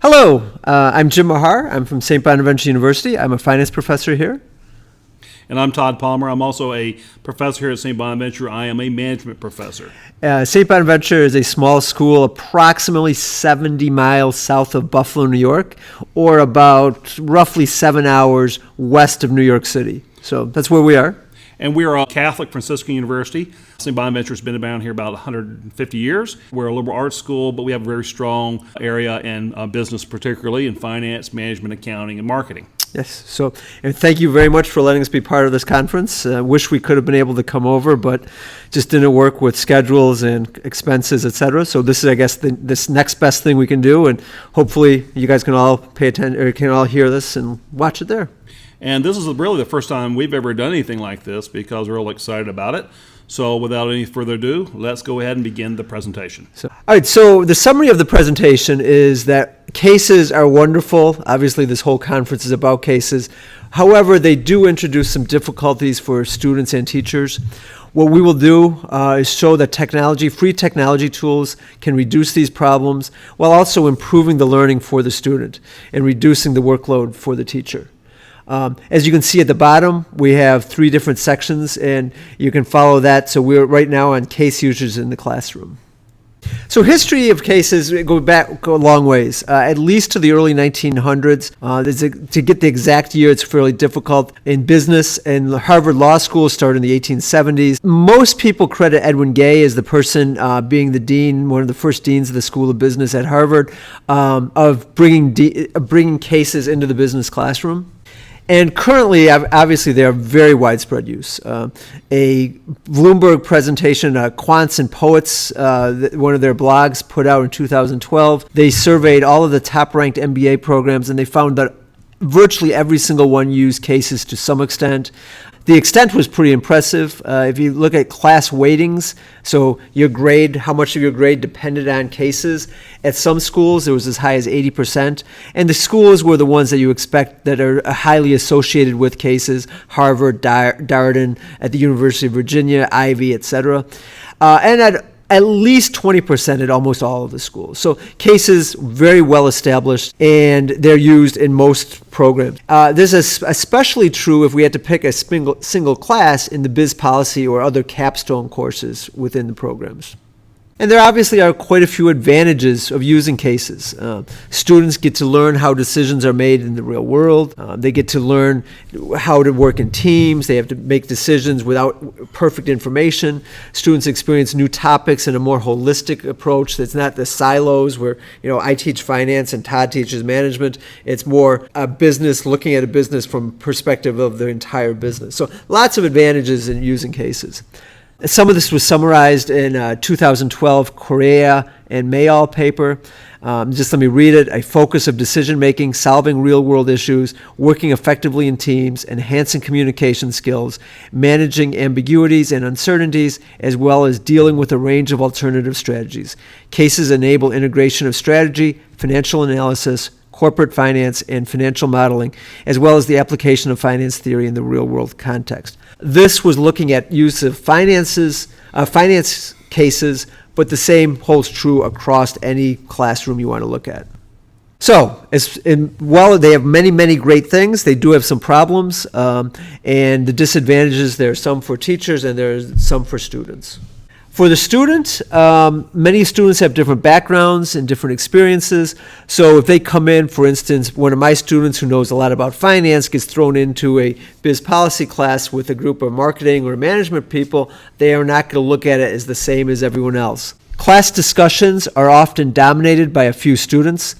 Hello, I'm Jim Mahar. I'm from St. Bonaventure University. I'm a finance professor here. And I'm Todd Palmer. I'm also a professor here at St. Bonaventure. I am a management professor. St. Bonaventure is a small school approximately 70 miles south of Buffalo, New York, or about roughly 7 hours west of New York City. So that's where we are. And we are a Catholic Franciscan university. St. Bonaventure has been around here about 150 years. We're a liberal arts school, but we have a very strong area in business, particularly in finance, management, accounting, and marketing. Yes. So, and thank you very much for letting us be part of this conference. Wish we could have been able to come over, but just didn't work with schedules and expenses, et cetera. So this is, I guess, this next best thing we can do, and hopefully you guys can all pay attention, or can all hear this and watch it there. And this is really the first time we've ever done anything like this because we're really excited about it. So without any further ado, let's go ahead and begin the presentation. All right, so the summary of the presentation is that cases are wonderful. Obviously, this whole conference is about cases. However, they do introduce some difficulties for students and teachers. What we will do is show that free technology tools can reduce these problems while also improving the learning for the student and reducing the workload for the teacher. As you can see at the bottom, we have 3 different sections, and you can follow that. So we're right now on case users in the classroom. So history of cases go a long ways, at least to the early 1900s. To get the exact year, it's fairly difficult. In business, and the Harvard Law School started in the 1870s. Most people credit Edwin Gay as the person being the dean, one of the first deans of the School of Business at Harvard, of bringing cases into the business classroom. And currently, obviously, they are very widespread use. A Bloomberg presentation, Quants and Poets, one of their blogs put out in 2012, they surveyed all of the top-ranked MBA programs, and they found that virtually every single one used cases to some extent. The extent was pretty impressive. If you look at class weightings, so your grade, how much of your grade depended on cases, at some schools it was as high as 80%. And the schools were the ones that you expect that are highly associated with cases, Harvard, Darden, at the University of Virginia, Ivy, etc. And at least 20% at almost all of the schools. So cases very well established, and they're used in most programs. This is especially true if we had to pick a single class in the biz policy or other capstone courses within the programs. And there obviously are quite a few advantages of using cases. Students get to learn how decisions are made in the real world. They get to learn how to work in teams. They have to make decisions without perfect information. Students experience new topics in a more holistic approach. It's not the silos where, I teach finance and Todd teaches management. It's more a business, looking at a business from perspective of the entire business. So lots of advantages in using cases. Some of this was summarized in 2012 Correa and Mayall paper. Just let me read it. A focus of decision-making, solving real-world issues, working effectively in teams, enhancing communication skills, managing ambiguities and uncertainties, as well as dealing with a range of alternative strategies. Cases enable integration of strategy, financial analysis, corporate finance, and financial modeling, as well as the application of finance theory in the real-world context. This was looking at use of finance cases, but the same holds true across any classroom you want to look at. So, while they have many, many great things, they do have some problems, and the disadvantages, there are some for teachers and there are some for students. For the student, many students have different backgrounds and different experiences. So if they come in, for instance, one of my students who knows a lot about finance gets thrown into a biz policy class with a group of marketing or management people, they are not going to look at it as the same as everyone else. Class discussions are often dominated by a few students.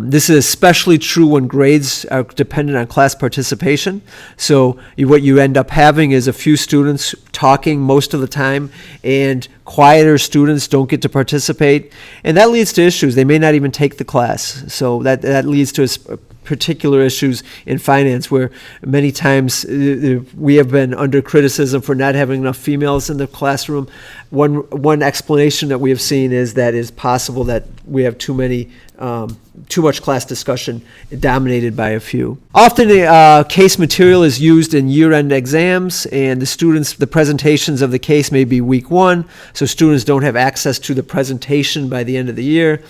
This is especially true when grades are dependent on class participation. So what you end up having is a few students talking most of the time, and quieter students don't get to participate. And that leads to issues. They may not even take the class. So that leads to particular issues in finance, where many times we have been under criticism for not having enough females in the classroom. One explanation that we have seen is that it's possible that we have too much class discussion dominated by a few. Often case material is used in year-end exams, and the presentations of the case may be week one, so students don't have access to the presentation by the end of the year.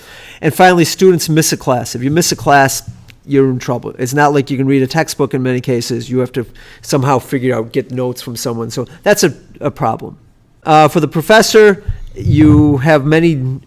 And finally, students miss a class. If you miss a class, you're in trouble. It's not like you can read a textbook in many cases. You have to somehow get notes from someone. So that's a problem. For the professor, you have many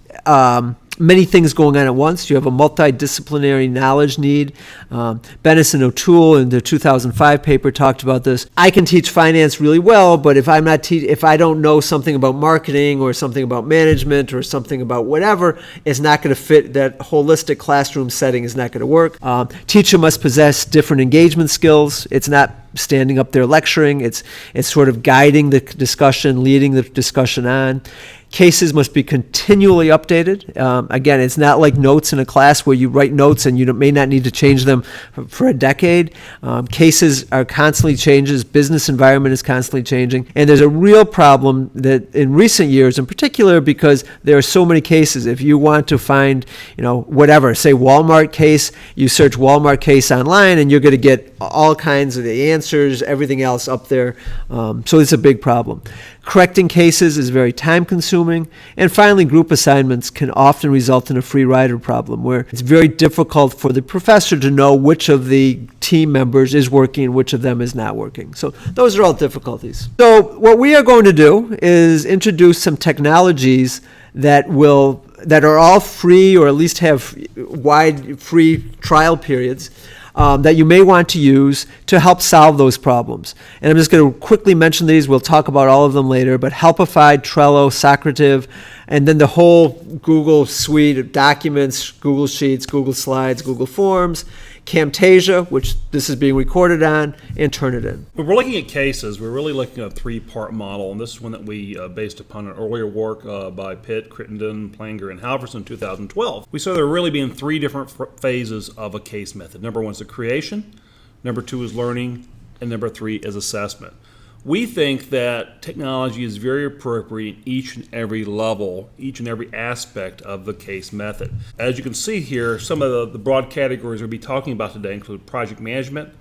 things going on at once. You have a multidisciplinary knowledge need. Benison O'Toole in the 2005 paper talked about this. I can teach finance really well, but if I don't know something about marketing or something about management or something about whatever, it's not going to fit. That holistic classroom setting is not going to work. Teacher must possess different engagement skills. It's not standing up there lecturing. It's sort of guiding the discussion, leading the discussion on. Cases must be continually updated. Again, it's not like notes in a class where you write notes and you may not need to change them for a decade. Cases are constantly changes. Business environment is constantly changing. And there's a real problem that in recent years, in particular, because there are so many cases. If you want to find, whatever, say Walmart case, you search Walmart case online and you're going to get all kinds of the answers, everything else up there. So it's a big problem. Correcting cases is very time-consuming. And finally, group assignments can often result in a free rider problem, where it's very difficult for the professor to know which of the team members is working and which of them is not working. So those are all difficulties. So what we are going to do is introduce some technologies that are all free, or at least have wide free trial periods, that you may want to use to help solve those problems. And I'm just going to quickly mention these. We'll talk about all of them later, but Helpify, Trello, Socrative, and then the whole Google suite of documents, Google Sheets, Google Slides, Google Forms, Camtasia, which this is being recorded on, and Turnitin. When we're looking at cases, we're really looking at a three-part model, and this is one that we based upon an earlier work by Pitt, Crittenden, Planger, and Halverson in 2012. We saw there really being three different phases of a case method. Number one is the creation, number two is learning, and number three is assessment. We think that technology is very appropriate in each and every level, each and every aspect of the case method. As you can see here, some of the broad categories we'll be talking about today include project management,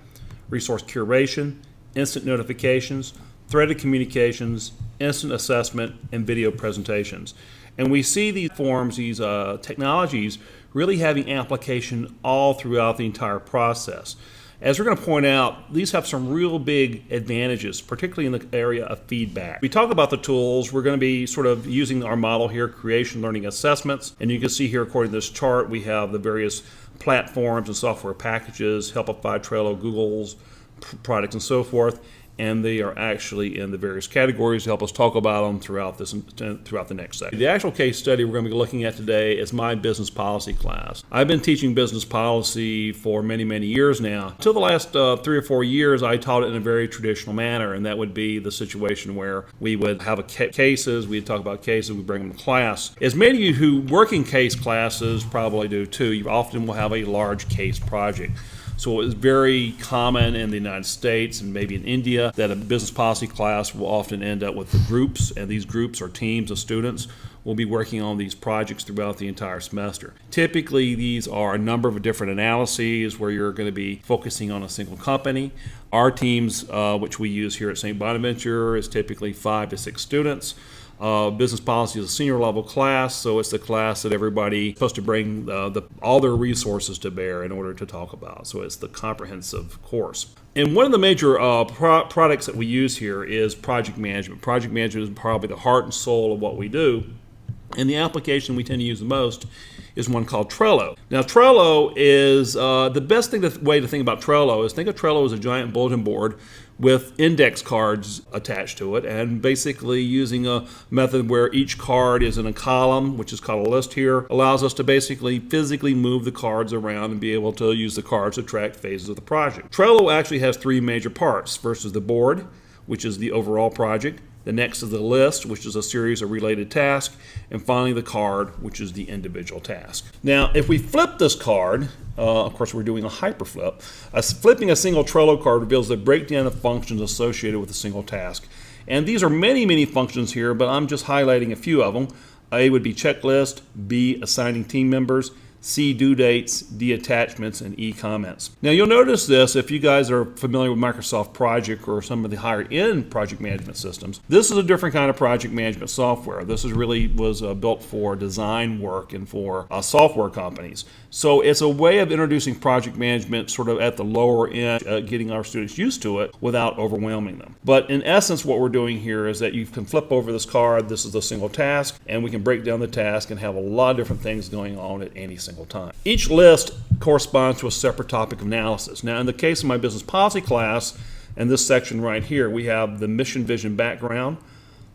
resource curation, instant notifications, threaded communications, instant assessment, and video presentations. And we see these forms, these technologies, really having application all throughout the entire process. As we're going to point out, these have some real big advantages, particularly in the area of feedback. We talk about the tools. We're going to be sort of using our model here, creation, learning, assessments. And you can see here, according to this chart, we have the various platforms and software packages, Helpify, Trello, Google's products, and so forth. And they are actually in the various categories to help us talk about them throughout the next section. The actual case study we're going to be looking at today is my business policy class. I've been teaching business policy for many, many years now. Until the last 3 or 4 years, I taught it in a very traditional manner, and that would be the situation where we would have cases, we'd talk about cases, we'd bring them to class. As many of you who work in case classes probably do too, you often will have a large case project. So it is very common in the United States and maybe in India that a business policy class will often end up with the groups, and these groups or teams of students will be working on these projects throughout the entire semester. Typically, these are a number of different analyses where you're going to be focusing on a single company. Our teams, which we use here at St. Bonaventure, is typically 5 to 6 students. Business policy is a senior level class, so it's the class that everybody is supposed to bring all their resources to bear in order to talk about. So it's the comprehensive course. And one of the major products that we use here is project management. Project management is probably the heart and soul of what we do. And the application we tend to use the most is one called Trello. Now, Trello is the best way to think about Trello is think of Trello as a giant bulletin board with index cards attached to it, and basically using a method where each card is in a column, which is called a list here, allows us to basically physically move the cards around and be able to use the cards to track phases of the project. Trello actually has 3 major parts. First is the board, which is the overall project. The next is the list, which is a series of related tasks. And finally, the card, which is the individual task. Now, if we flip this card, of course, we're doing a hyperflip. Flipping a single Trello card reveals the breakdown of functions associated with a single task. And these are many, many functions here, but I'm just highlighting a few of them. A would be checklist, B, assigning team members, C, due dates, D, attachments, and E, comments. Now you'll notice this if you guys are familiar with Microsoft Project or some of the higher end project management systems. This is a different kind of project management software. This is really was built for design work and for software companies. So it's a way of introducing project management sort of at the lower end, getting our students used to it without overwhelming them. But in essence, what we're doing here is that you can flip over this card. This is a single task, and we can break down the task and have a lot of different things going on at any single time. Each list corresponds to a separate topic of analysis. Now, in the case of my business policy class, in this section right here, we have the mission, vision, background,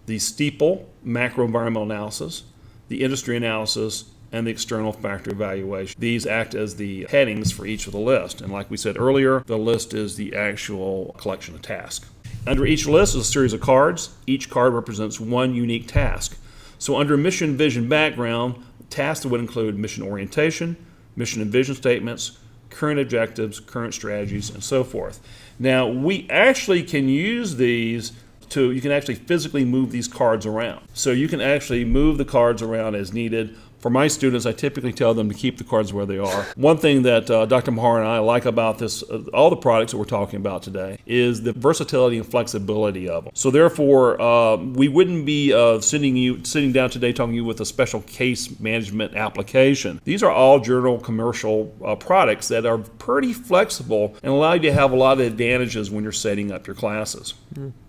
the steeple, macro environmental analysis, the industry analysis, and the external factor evaluation. These act as the headings for each of the list. And like we said earlier, the list is the actual collection of tasks. Under each list is a series of cards. Each card represents one unique task. So under mission, vision, background, tasks would include mission orientation, mission and vision statements, current objectives, current strategies, and so forth. Now, we actually can use these you can actually physically move these cards around. So you can actually move the cards around as needed. For my students, I typically tell them to keep the cards where they are. One thing that Dr. Mahar and I like about this, all the products that we're talking about today, is the versatility and flexibility of them. So therefore, we wouldn't be sitting down today talking to you with a special case management application. These are all journal commercial products that are pretty flexible and allow you to have a lot of advantages when you're setting up your classes.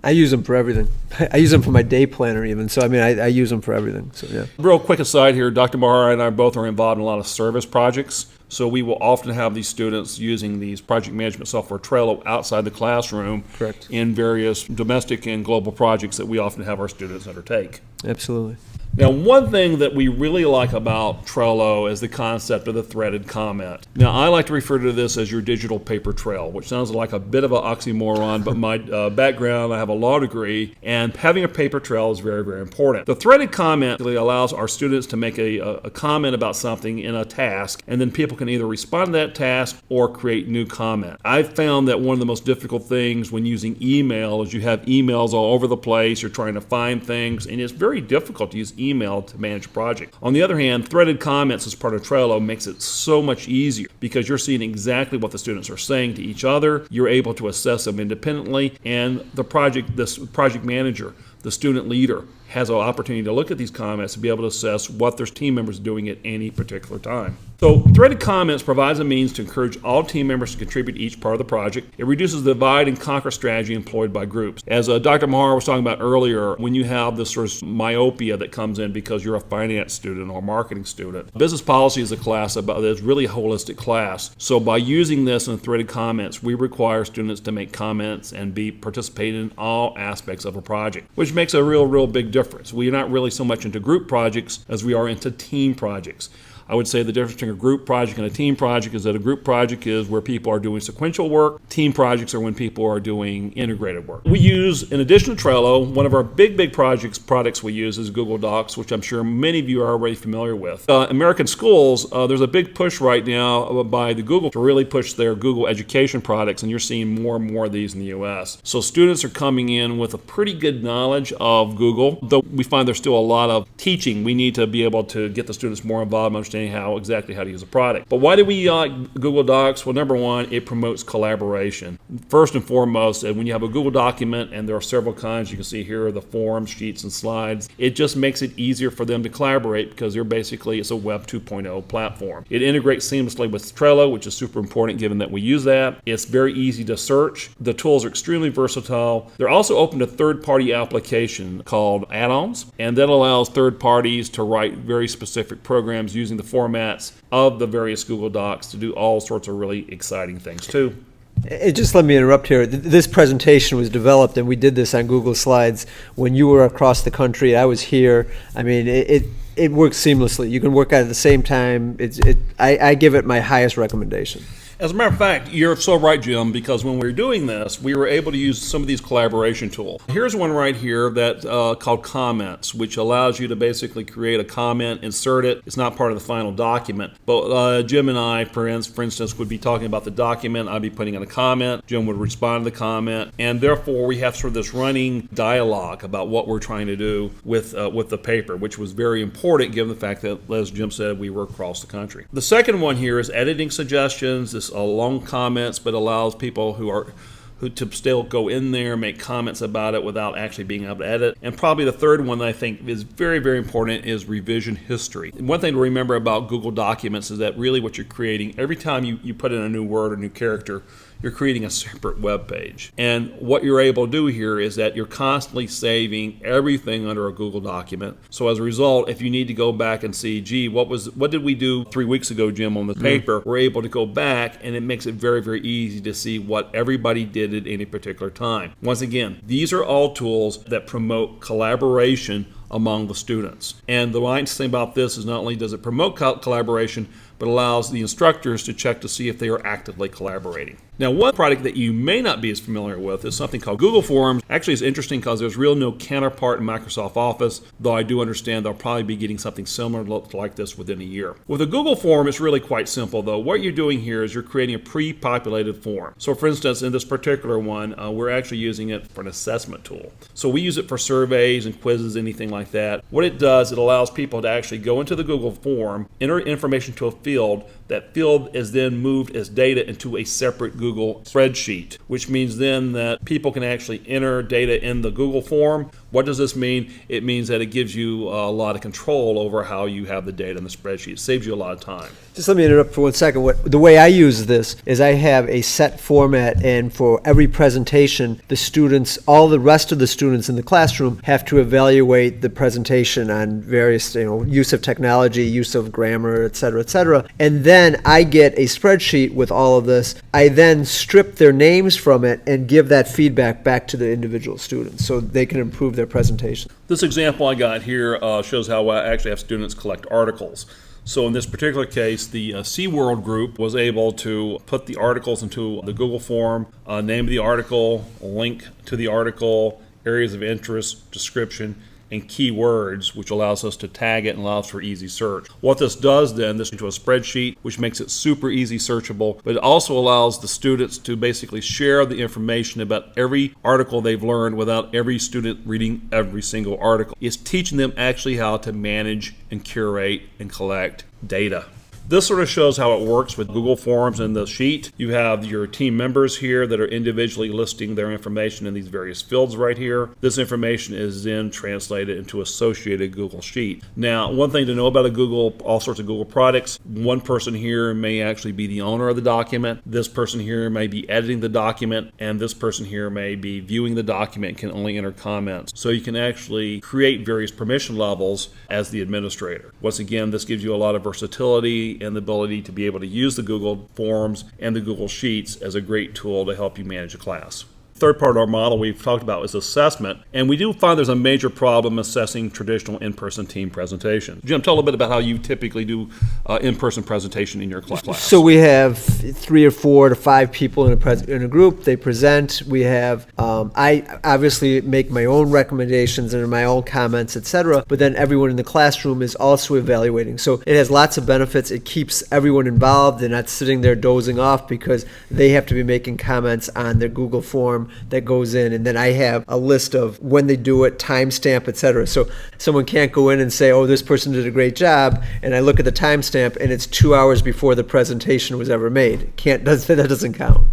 I use them for everything. I use them for my day planner even. So, I mean, I use them for everything. So, yeah. Real quick aside here, Dr. Mahar and I both are involved in a lot of service projects. So we will often have these students using these project management software Trello outside the classroom. Correct. In various domestic and global projects that we often have our students undertake. Absolutely. Now, one thing that we really like about Trello is the concept of the threaded comment. Now, I like to refer to this as your digital paper trail, which sounds like a bit of an oxymoron, but my background, I have a law degree, and having a paper trail is very, very important. The threaded comment really allows our students to make a comment about something in a task, and then people can either respond to that task or create new comment. I've found that one of the most difficult things when using email is you have emails all over the place, you're trying to find things, and it's very difficult to use email to manage a project. On the other hand, threaded comments as part of Trello makes it so much easier because you're seeing exactly what the students are saying to each other. You're able to assess them independently, and this project manager, the student leader, has an opportunity to look at these comments and be able to assess what their team members are doing at any particular time. So threaded comments provides a means to encourage all team members to contribute to each part of the project. It reduces the divide and conquer strategy employed by groups. As Dr. Mahar was talking about earlier, when you have this sort of myopia that comes in because you're a finance student or a marketing student, business policy is a class that's really a holistic class. So by using this in threaded comments, we require students to make comments and participate in all aspects of a project, which makes a real big difference. We are not really so much into group projects as we are into team projects. I would say the difference between a group project and a team project is that a group project is where people are doing sequential work. Team projects are when people are doing integrated work. We use, in addition to Trello, one of our big products we use is Google Docs, which I'm sure many of you are already familiar with. American schools, there's a big push right now by the Google to really push their Google education products, and you're seeing more and more of these in the U.S. So students are coming in with a pretty good knowledge of Google, though we find there's still a lot of teaching. We need to be able to get the students more involved in understanding exactly how to use a product. But why do we Google Docs? Well, number one, it promotes collaboration. First and foremost, when you have a Google document, and there are several kinds, you can see here are the forms, sheets, and slides, it just makes it easier for them to collaborate because it's a Web 2.0 platform. It integrates seamlessly with Trello, which is super important given that we use that. It's very easy to search. The tools are extremely versatile. They're also open to third-party application called add-ons, and that allows third parties to write very specific programs using the formats of the various Google Docs to do all sorts of really exciting things too. Just let me interrupt here. This presentation was developed, and we did this on Google Slides when you were across the country. I was here. I mean, it works seamlessly. You can work at the same time. I give it my highest recommendation. As a matter of fact, you're so right, Jim, because when we were doing this, we were able to use some of these collaboration tools. Here's one right here that called Comments, which allows you to basically create a comment, insert it. It's not part of the final document, but Jim and I, for instance, would be talking about the document. I'd be putting in a comment. Jim would respond to the comment, and therefore we have sort of this running dialogue about what we're trying to do with the paper, which was very important given the fact that, as Jim said, we work across the country. The second one here is editing suggestions. This long comments, but allows people who to still go in there, make comments about it without actually being able to edit. And probably the third one that I think is very, very important is revision history. And one thing to remember about Google Documents is that really what you're creating, every time you put in a new word or new character, you're creating a separate web page. And what you're able to do here is that you're constantly saving everything under a Google document. So as a result, if you need to go back and see, gee, what did we do 3 weeks ago, Jim, on the paper? We're able to go back, and it makes it very, very easy to see what everybody did at any particular time. Once again, these are all tools that promote collaboration among the students. And the nice thing about this is not only does it promote collaboration, but allows the instructors to check to see if they are actively collaborating. Now, one product that you may not be as familiar with is something called Google Forms. Actually, it's interesting because there's really no counterpart in Microsoft Office, though I do understand they'll probably be getting something similar like this within a year. With a Google Form, it's really quite simple, though. What you're doing here is you're creating a pre-populated form. So, for instance, in this particular one, we're actually using it for an assessment tool. So we use it for surveys and quizzes, anything like that. What it does, it allows people to actually go into the Google Form, enter information to a field. That field is then moved as data into a separate Google spreadsheet, which means then that people can actually enter data in the Google Form. What does this mean? It means that it gives you a lot of control over how you have the data in the spreadsheet. It saves you a lot of time. Just let me interrupt for 1 second. The way I use this is I have a set format, and for every presentation, the students, all the rest of the students in the classroom have to evaluate the presentation on various, use of technology, use of grammar, et cetera, et cetera. And then I get a spreadsheet with all of this. I then strip their names from it and give that feedback back to the individual students so they can improve their presentation. This example I got here shows how I actually have students collect articles. So in this particular case, the SeaWorld group was able to put the articles into the Google Form, name of the article, link to the article, areas of interest, description, and keywords, which allows us to tag it and allows for easy search. What this does then, this into a spreadsheet, which makes it super easy searchable, but it also allows the students to basically share the information about every article they've learned without every student reading every single article. It's teaching them actually how to manage and curate and collect data. This sort of shows how it works with Google Forms and the sheet. You have your team members here that are individually listing their information in these various fields right here. This information is then translated into associated Google Sheet. Now, one thing to know about all sorts of Google products, one person here may actually be the owner of the document. This person here may be editing the document, and this person here may be viewing the document and can only enter comments. So you can actually create various permission levels as the administrator. Once again, this gives you a lot of versatility and the ability to be able to use the Google Forms and the Google Sheets as a great tool to help you manage a class. Third part of our model we've talked about is assessment, and we do find there's a major problem assessing traditional in-person team presentations. Jim, tell a little bit about how you typically do in-person presentation in your class. So we have 3 or 4 to 5 people in a group. They present. We have I obviously make my own recommendations and my own comments, etc. But then everyone in the classroom is also evaluating. So it has lots of benefits. It keeps everyone involved. They're not sitting there dozing off because they have to be making comments on their Google Form that goes in, and then I have a list of when they do it, timestamp, etc. So someone can't go in and say, oh, this person did a great job, and I look at the timestamp and it's 2 hours before the presentation was ever made. That doesn't count.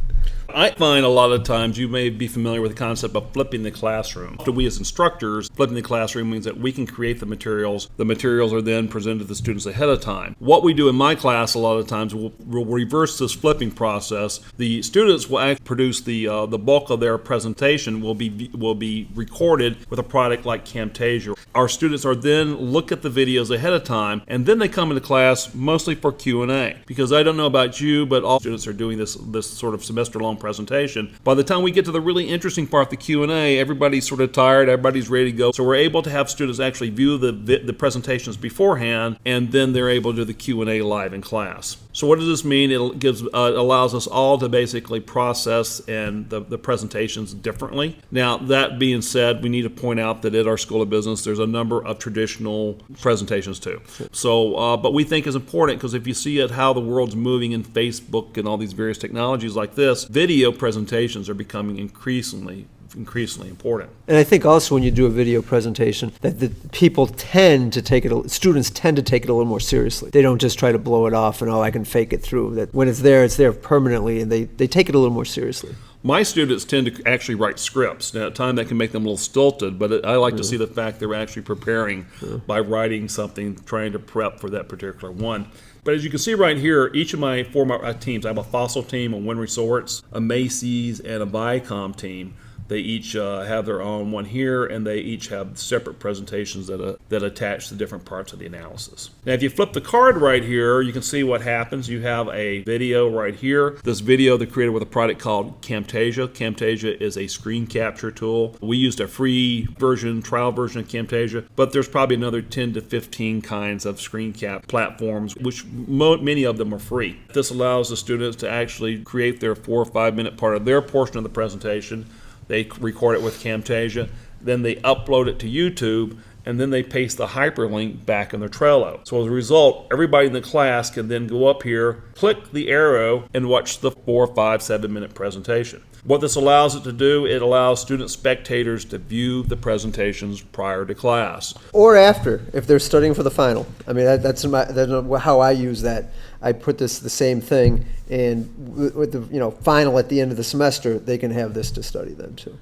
I find a lot of times you may be familiar with the concept of flipping the classroom. So we as instructors, flipping the classroom means that we can create the materials. The materials are then presented to the students ahead of time. What we do in my class a lot of times, we'll reverse this flipping process. The students will actually produce the bulk of their presentation will be recorded with a product like Camtasia. Our students are then look at the videos ahead of time, and then they come into class mostly for Q&A. Because I don't know about you, but all students are doing this sort of semester-long presentation. By the time we get to the really interesting part, the Q&A, everybody's sort of tired, everybody's ready to go. So we're able to have students actually view the presentations beforehand, and then they're able to do the Q&A live in class. So what does this mean? It gives allows us all to basically process and the presentations differently. Now, that being said, we need to point out that at our School of Business, there's a number of traditional presentations too. So, but we think is important because if you see at how the world's moving in Facebook and all these various technologies like this, video presentations are becoming increasingly important. And I think also when you do a video presentation, that the people tend to take it, students tend to take it a little more seriously. They don't just try to blow it off and, oh, I can fake it through. That when it's there permanently, and they take it a little more seriously. My students tend to actually write scripts. Now, at times that can make them a little stilted, but I like to see the fact they're actually preparing by writing something, trying to prep for that particular one. But as you can see right here, each of my four teams, I have a Fossil team, a Wynn Resorts, a Macy's, and a Viacom team. They each have their own one here, and they each have separate presentations that attach to different parts of the analysis. Now, if you flip the card right here, you can see what happens. You have a video right here. This video they created with a product called Camtasia. Camtasia is a screen capture tool. We used a free version, trial version of Camtasia, but there's probably another 10 to 15 kinds of screen cap platforms, which many of them are free. This allows the students to actually create their 4 or 5 minute part of their portion of the presentation. They record it with Camtasia, then they upload it to YouTube, and then they paste the hyperlink back in their Trello. So as a result, everybody in the class can then go up here, click the arrow, and watch the 4, 5, 7 minute presentation. What this allows it to do, it allows student spectators to view the presentations prior to class. Or after, if they're studying for the final. I mean, that's how I use that. I put the same thing, and with the final at the end of the semester, they can have this to study then too.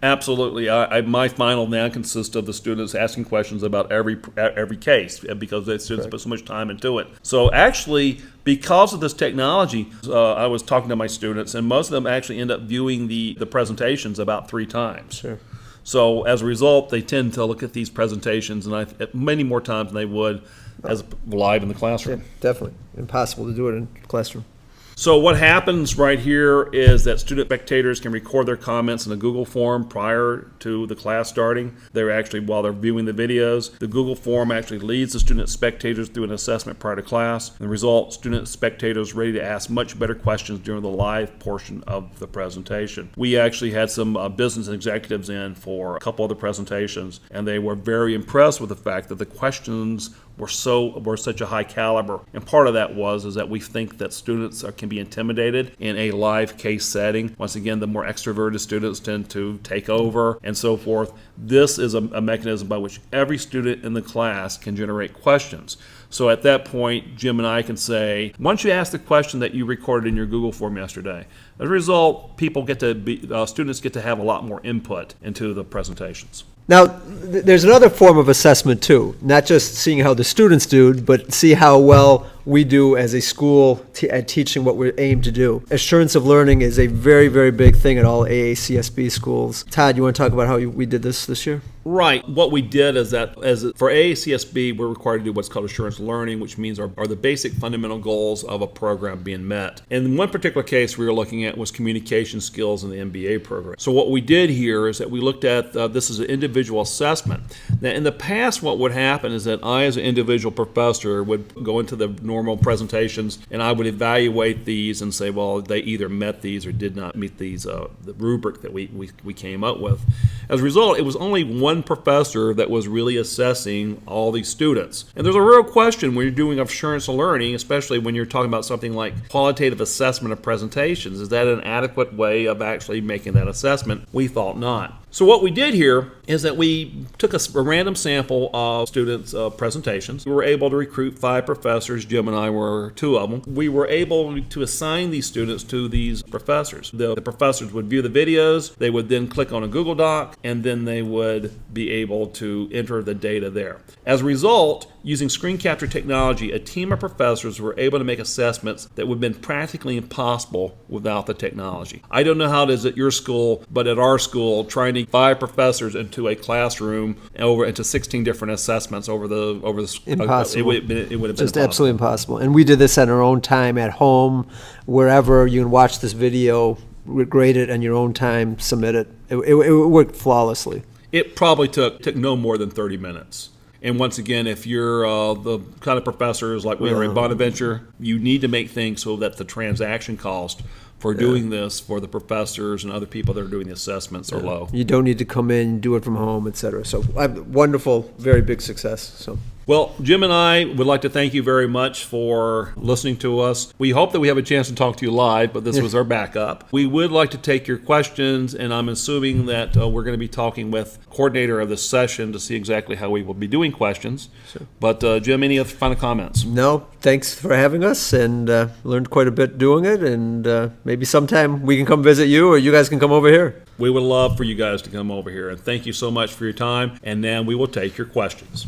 Absolutely. My final now consists of the students asking questions about every case because the students put so much time into it. So actually, because of this technology, I was talking to my students, and most of them actually end up viewing the presentations about 3 times. Sure. So as a result, they tend to look at these presentations many more times than they would as live in the classroom. Yeah, definitely. Impossible to do it in the classroom. So what happens right here is that student spectators can record their comments in a Google form prior to the class starting. While they're viewing the videos, the Google form actually leads the student spectators through an assessment prior to class. And the result, student spectators ready to ask much better questions during the live portion of the presentation. We actually had some business executives in for a couple of the presentations, and they were very impressed with the fact that the questions were such a high caliber. And part of that is that we think that students can be intimidated in a live case setting. Once again, the more extroverted students tend to take over and so forth. This is a mechanism by which every student in the class can generate questions. So at that point, Jim and I can say, once you ask the question that you recorded in your Google form yesterday, as a result, students get to have a lot more input into the presentations. Now, there's another form of assessment too, not just seeing how the students do, but see how well we do as a school at teaching what we're aimed to do. Assurance of learning is a very, very big thing at all AACSB schools. Todd, you want to talk about how we did this year? Right. What we did is that for AACSB, we're required to do what's called assurance learning, which means are the basic fundamental goals of a program being met. And in one particular case we were looking at was communication skills in the MBA program. So what we did here is that we looked at this as an individual assessment. Now, in the past, what would happen is that I, as an individual professor, would go into the normal presentations and I would evaluate these and say, well, they either met these or did not meet these, the rubric that we came up with. As a result, it was only one professor that was really assessing all these students. And there's a real question when you're doing assurance of learning, especially when you're talking about something like qualitative assessment of presentations. Is that an adequate way of actually making that assessment? We thought not. So what we did here is that we took a random sample of students' presentations. We were able to recruit 5 professors. Jim and I were 2 of them. We were able to assign these students to these professors. The professors would view the videos. They would then click on a Google Doc, and then they would be able to enter the data there. As a result, using screen capture technology, a team of professors were able to make assessments that would have been practically impossible without the technology. I don't know how it is at your school, but at our school, trying to 5 professors into a classroom into 16 different assessments over the impossible. It would have been just impossible. Absolutely impossible. And we did this at our own time at home, wherever you can watch this video, grade it on your own time, submit it. It worked flawlessly. It probably took no more than 30 minutes. And once again, if you're the kind of professors like we are at Bonaventure, you need to make things so that the transaction cost for doing this for the professors and other people that are doing the assessments are low. You don't need to come in, do it from home, et cetera. So wonderful, very big success. So. Well, Jim and I would like to thank you very much for listening to us. We hope that we have a chance to talk to you live, but this was our backup. We would like to take your questions, and I'm assuming that we're going to be talking with the coordinator of this session to see exactly how we will be doing questions. Sure. But Jim, any other final comments? No, thanks for having us, and learned quite a bit doing it, and maybe sometime we can come visit you, or you guys can come over here. We would love for you guys to come over here, and thank you so much for your time, and then we will take your questions.